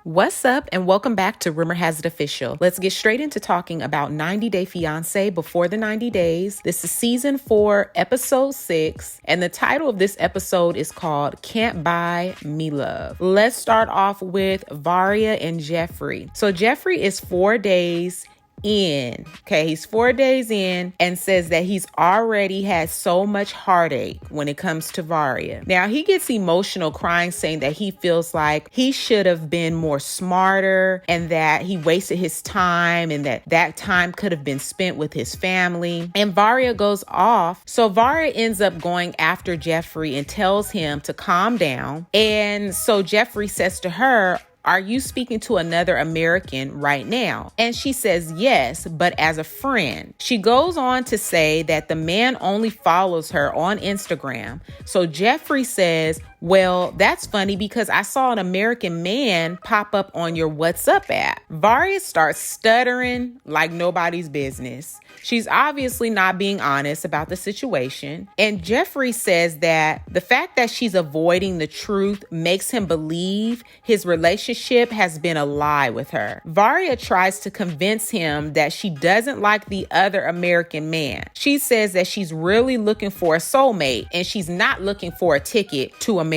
What's up, and welcome back to Rumor Has It Official. Let's get straight into talking about 90 Day Fiance Before the 90 Days. This is season 4, episode 6, and the title of this episode is called Can't Buy Me Love. Let's start off with Varia and Jeffrey. So Jeffrey is 4 days in. Okay, he's 4 days in and says that he's already had so much heartache when it comes to Varya. Now, he gets emotional crying, saying that he feels like he should have been more smarter and that he wasted his time and that time could have been spent with his family. And Varya goes off. So Varya ends up going after Jeffrey and tells him to calm down. And so Jeffrey says to her, "Are you speaking to another American right now?" And she says yes, but as a friend. She goes on to say that the man only follows her on Instagram. So Jeffrey says, "Well, that's funny because I saw an American man pop up on your WhatsApp app." Varya starts stuttering like nobody's business. She's obviously not being honest about the situation. And Jeffrey says that the fact that she's avoiding the truth makes him believe his relationship has been a lie with her. Varya tries to convince him that she doesn't like the other American man. She says that she's really looking for a soulmate and she's not looking for a ticket to America.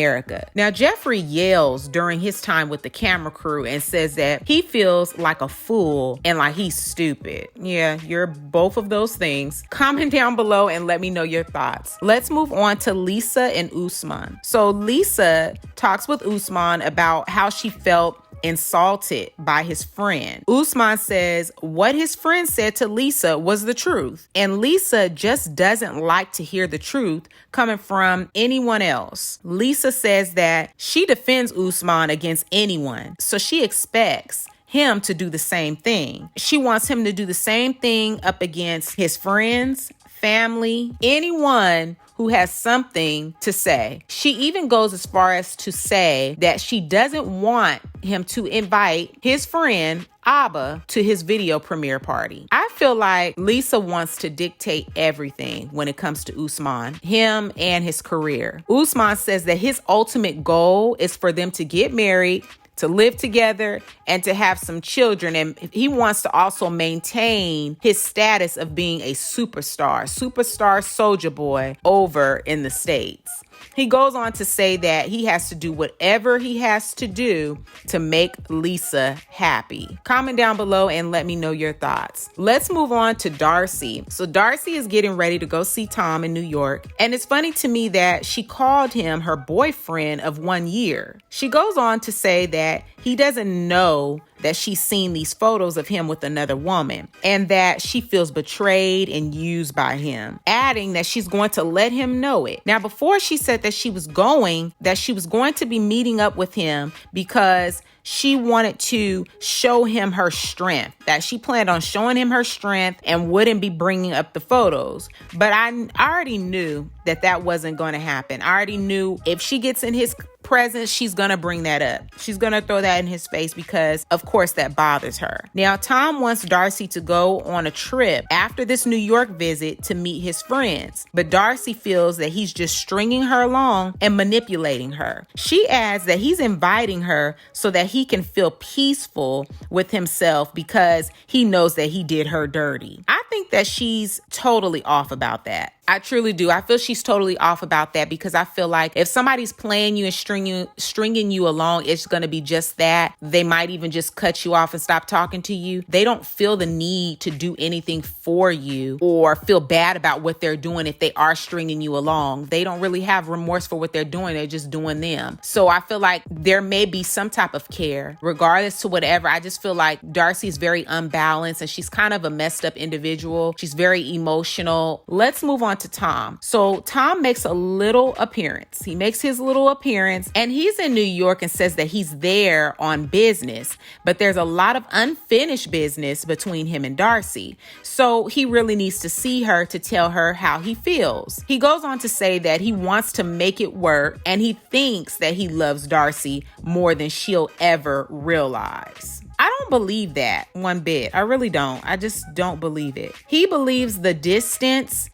Now, Jeffrey yells during his time with the camera crew and says that he feels like a fool and like he's stupid. Yeah, you're both of those things. Comment down below and let me know your thoughts. Let's move on to Lisa and Guzman. So Lisa talks with Guzman about how she felt insulted by his friend. Guzman says what his friend said to Lisa was the truth, and Lisa just doesn't like to hear the truth coming from anyone else. Lisa says that she defends Guzman against anyone, so she expects him to do the same thing. She wants him to do the same thing up against his friends, family, anyone who has something to say. She even goes as far as to say that she doesn't want him to invite his friend Abba to his video premiere party. I feel like Lisa wants to dictate everything when it comes to Guzman, him and his career. Guzman says that his ultimate goal is for them to get married, to live together, and to have some children. And he wants to also maintain his status of being a superstar Sojaboy over in the States. He goes on to say that he has to do whatever he has to do to make Lisa happy. Comment down below and let me know your thoughts. Let's move on to Darcey. So Darcey is getting ready to go see Tom in New York. And it's funny to me that she called him her boyfriend of 1 year. She goes on to say that he doesn't know that she's seen these photos of him with another woman and that she feels betrayed and used by him, adding that she's going to let him know it. Now, before she said that she was going to be meeting up with him because she wanted to show him her strength, that she planned on showing him her strength and wouldn't be bringing up the photos. But I already knew that wasn't going to happen. I already knew if she gets in his presence, she's gonna bring that up. She's gonna throw that in his face because of course that bothers her. Now, Tom wants Darcey to go on a trip after this New York visit to meet his friends, but Darcey feels that he's just stringing her along and manipulating her. She adds that he's inviting her so that he can feel peaceful with himself because he knows that he did her dirty. I think that she's totally off about that. I truly do. I feel she's totally off about that because I feel like if somebody's playing you and stringing you along, it's going to be just that. They might even just cut you off and stop talking to you. They don't feel the need to do anything for you or feel bad about what they're doing if they are stringing you along. They don't really have remorse for what they're doing. They're just doing them. So I feel like there may be some type of care regardless to whatever. I just feel like Darcey is very unbalanced and she's kind of a messed up individual. She's very emotional. Let's move on to Tom. So Tom makes a little appearance. He makes his little appearance and he's in New York and says that he's there on business, but there's a lot of unfinished business between him and Darcey. So he really needs to see her to tell her how he feels. He goes on to say that he wants to make it work and he thinks that he loves Darcey more than she'll ever realize. I don't believe that one bit. I really don't. I just don't believe it. He believes the distance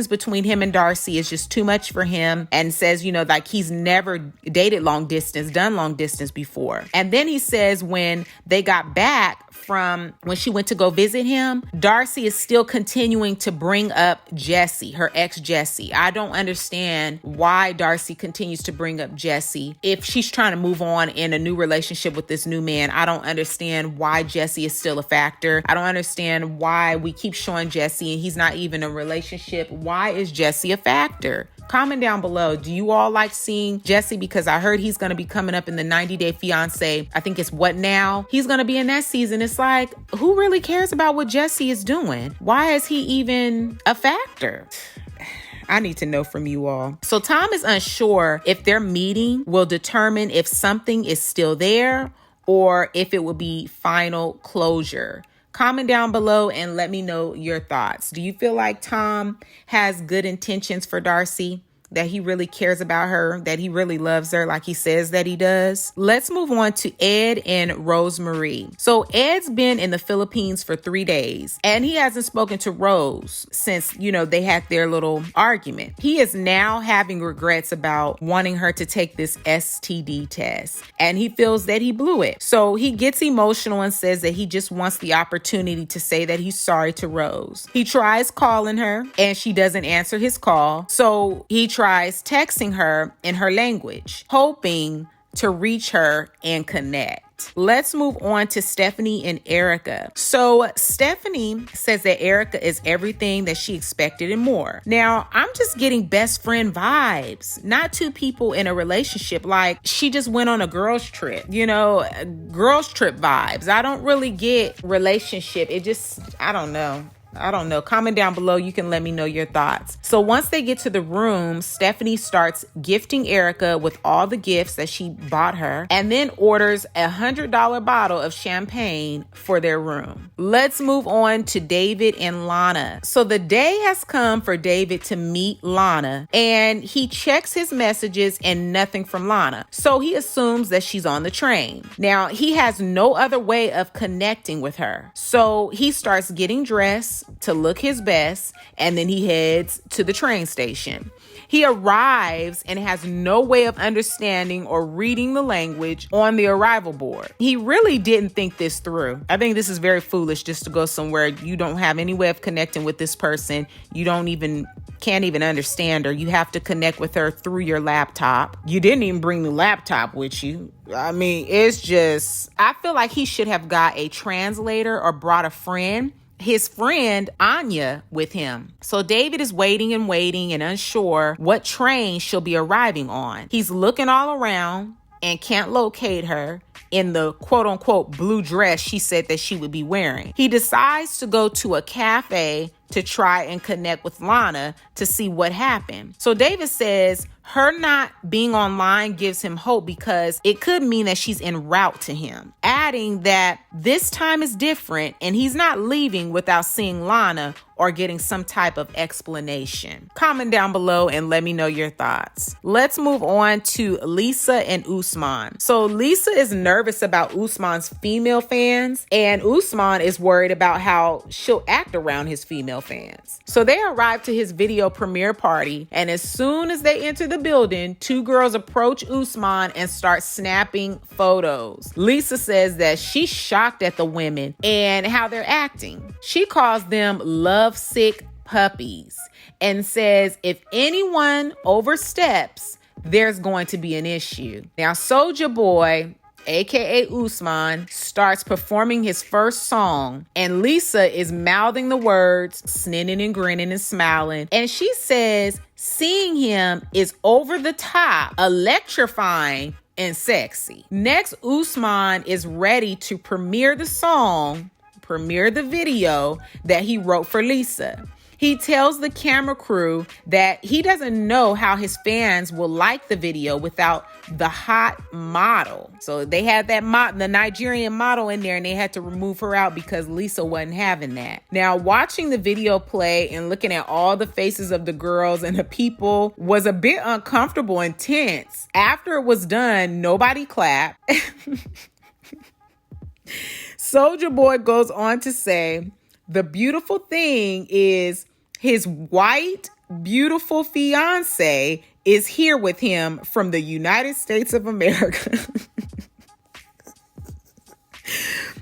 between him and Darcey is just too much for him, and says, like he's never dated long distance, done long distance before. And then he says when they got back from when she went to go visit him, Darcey is still continuing to bring up Jesse, her ex Jesse. I don't understand why Darcey continues to bring up Jesse. If she's trying to move on in a new relationship with this new man, I don't understand why Jesse is still a factor. I don't understand why we keep showing Jesse and he's not even in a relationship. Why is Jesse a factor? Comment down below. Do you all like seeing Jesse? Because I heard he's going to be coming up in the 90 Day Fiance. I think it's What Now? He's going to be in that season. It's like, who really cares about what Jesse is doing? Why is he even a factor? I need to know from you all. So Tom is unsure if their meeting will determine if something is still there or if it will be final closure. Comment down below and let me know your thoughts. Do you feel like Tom has good intentions for Darcey? That he really cares about her, that he really loves her like he says that he does? Let's move on to Ed and Rosemarie. So Ed's been in the Philippines for 3 days and he hasn't spoken to Rose since, they had their little argument. He is now having regrets about wanting her to take this STD test and he feels that he blew it. So he gets emotional and says that he just wants the opportunity to say that he's sorry to Rose. He tries calling her and she doesn't answer his call. So he tries texting her in her language, hoping to reach her and connect. Let's move on to Stephanie and Erika. So Stephanie says that Erika is everything that she expected and more. Now, I'm just getting best friend vibes, not two people in a relationship. Like she just went on a girls trip, girls trip vibes. I don't really get relationship. I don't know. Comment down below. You can let me know your thoughts. So once they get to the room, Stephanie starts gifting Erika with all the gifts that she bought her and then orders a $100 bottle of champagne for their room. Let's move on to David and Lana. So the day has come for David to meet Lana and he checks his messages and nothing from Lana. So he assumes that she's on the train. Now he has no other way of connecting with her. So he starts getting dressed to look his best, and then he heads to the train station. He arrives and has no way of understanding or reading the language on the arrival board. He really didn't think this through. I think this is very foolish just to go somewhere you don't have any way of connecting with this person. You can't even understand her. You have to connect with her through your laptop. You didn't even bring the laptop with you. I feel like he should have got a translator or brought his friend Anya with him. So David is waiting and unsure what train she'll be arriving on. He's looking all around and can't locate her in the quote unquote blue dress she said that she would be wearing. He decides to go to a cafe to try and connect with Lana to see what happened. So David says her not being online gives him hope because it could mean that she's en route to him, adding that this time is different and he's not leaving without seeing Lana or getting some type of explanation. Comment down below and let me know your thoughts. Let's move on to Lisa and Guzman. So Lisa is nervous about Guzman's female fans and Guzman is worried about how she'll act around his female fans. So they arrive to his video premiere party and as soon as they enter the building, two girls approach Guzman and start snapping photos. Lisa says that she's shocked at the women and how they're acting. She calls them lovesick puppies and says if anyone oversteps, there's going to be an issue. Now, Sojaboy, aka Guzman, starts performing his first song and Lisa is mouthing the words, snitting and grinning and smiling. And she says seeing him is over the top, electrifying and sexy. Next, Guzman is ready to premiere the video that he wrote for Lisa. He tells the camera crew that he doesn't know how his fans will like the video without the hot model. So they had the Nigerian model in there and they had to remove her out because Lisa wasn't having that. Now, watching the video play and looking at all the faces of the girls and the people was a bit uncomfortable and tense. After it was done, nobody clapped. Sojaboy goes on to say, the beautiful thing is his white, beautiful fiance is here with him from the United States of America.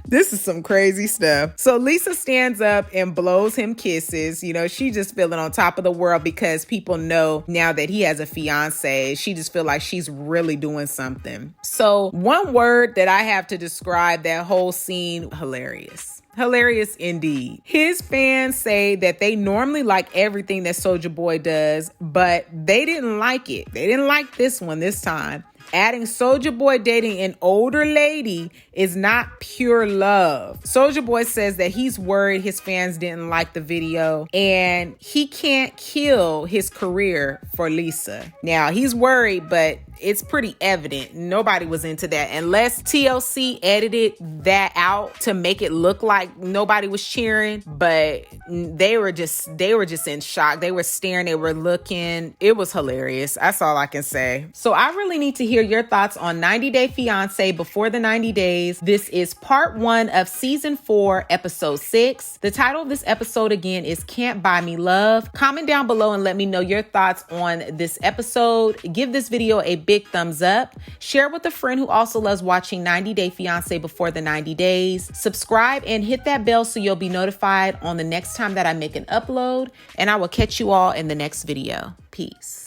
This is some crazy stuff. So Lisa stands up and blows him kisses. You know, she just feeling on top of the world because people know now that he has a fiance. She just feel like she's really doing something. So one word that I have to describe that whole scene, hilarious. Hilarious indeed. His fans say that they normally like everything that Sojaboy does, but they didn't like it. They didn't like this one this time. Adding Sojaboy dating an older lady is not pure love. Sojaboy says that he's worried his fans didn't like the video and he can't kill his career for Lisa. Now, he's worried, but it's pretty evident nobody was into that unless TLC edited that out to make it look like nobody was cheering, but they were just in shock. They were staring, they were looking. It was hilarious. That's all I can say. So I really need to hear your thoughts on 90 Day Fiance before the 90 days. This is part 1 of season 4, episode 6. The title of this episode again is Can't Buy Me Love. Comment down below and let me know your thoughts on this episode. Give this video a big thumbs up. Share with a friend who also loves watching 90 Day Fiance before the 90 days. Subscribe and hit that bell so you'll be notified on the next time that I make an upload. And I will catch you all in the next video. Peace.